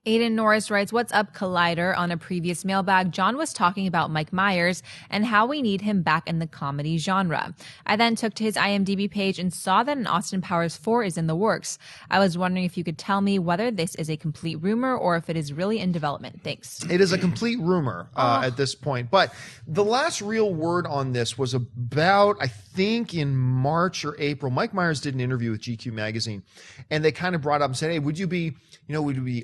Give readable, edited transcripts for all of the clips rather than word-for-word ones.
Aidan Norris writes, "What's up, Collider?" On a previous mailbag, John was talking about Mike Myers and how we need him back in the comedy genre. I then took to his IMDb page and saw that an Austin Powers 4 is in the works. I was wondering if you could tell me whether this is a complete rumor or if it is really in development. Thanks. It is a complete rumor at this point. But the last real word on this was about, I think, in March or April. Mike Myers did an interview with GQ magazine, and they kind of brought up and said, hey, would you be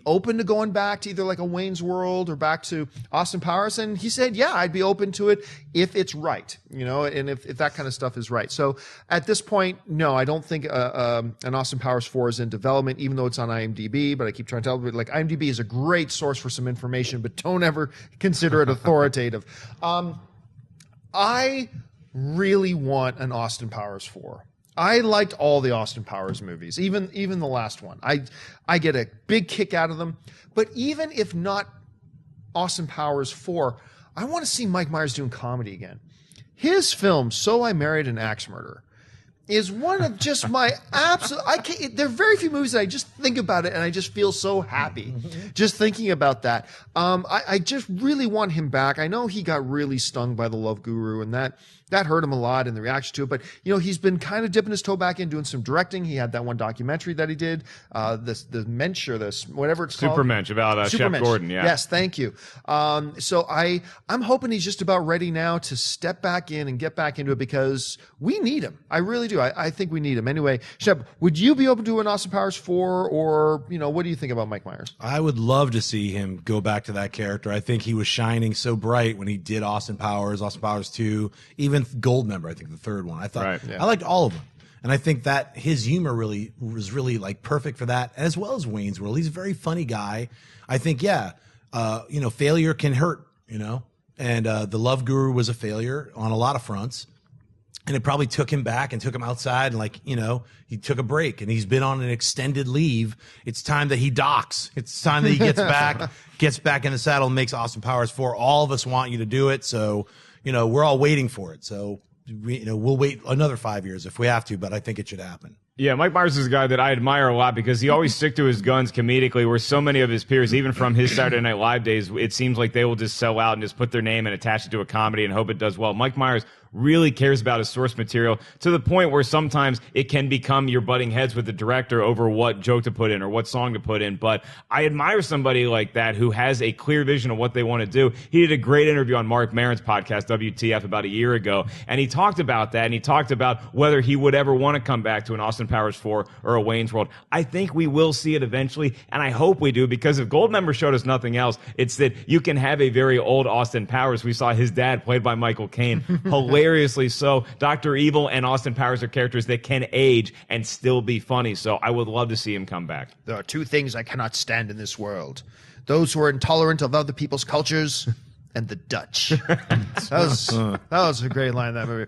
open to going back to either like a Wayne's World or back to Austin Powers? And he said, yeah, I'd be open to it if it's right, and if that kind of stuff is right. So at this point, no, I don't think an Austin Powers 4 is in development, even though it's on IMDb. But I keep trying to tell you, like, IMDb is a great source for some information, but don't ever consider it authoritative. I really want an Austin Powers 4. I liked all the Austin Powers movies, even the last one. I get a big kick out of them. But even if not Austin Powers 4, I want to see Mike Myers doing comedy again. His film, So I Married an Axe Murderer, is one of just my absolute... there are very few movies that I just think about it and I just feel so happy just thinking about that. I just really want him back. I know he got really stung by The Love Guru, and that hurt him a lot in the reaction to it. But, he's been kind of dipping his toe back in, doing some directing. He had that one documentary that he did, the Mensch, or whatever it's called. Supermensch, about Chef Gordon, yeah. Yes, thank you. So I'm hoping he's just about ready now to step back in and get back into it, because we need him. I really do. I think we need him. Anyway, Shep, would you be open to an Austin Powers 4, or, what do you think about Mike Myers? I would love to see him go back to that character. I think he was shining so bright when he did Austin Powers 2, even Goldmember, I think the third one. I thought, right, yeah. I liked all of them. And I think that his humor was really like perfect for that, as well as Wayne's World. He's a very funny guy. I think, failure can hurt, and The Love Guru was a failure on a lot of fronts. And it probably took him back and took him outside, and he took a break, and he's been on an extended leave. It's time that he docks. It's time that he gets back in the saddle and makes Austin Powers 4. All of us want you to do it. So, we're all waiting for it. So, we'll wait another 5 years if we have to, but I think it should happen. Yeah, Mike Myers is a guy that I admire a lot because he always stick to his guns comedically, where so many of his peers, even from his Saturday Night Live days, it seems like they will just sell out and just put their name and attach it to a comedy and hope it does well. Mike Myers really cares about his source material to the point where sometimes it can become you're butting heads with the director over what joke to put in or what song to put in. But I admire somebody like that who has a clear vision of what they want to do. He did a great interview on Mark Maron's podcast, WTF, about a year ago, and he talked about that, and he talked about whether he would ever want to come back to an Austin Powers 4 or a Wayne's World. I think we will see it eventually, and I hope we do, because if Goldmember showed us nothing else, it's that you can have a very old Austin Powers. We saw his dad, played by Michael Caine, hilariously so. Dr. Evil and Austin Powers are characters that can age and still be funny, so I would love to see him come back. There are two things I cannot stand in this world: those who are intolerant of other people's cultures and the Dutch. That was a great line in that movie.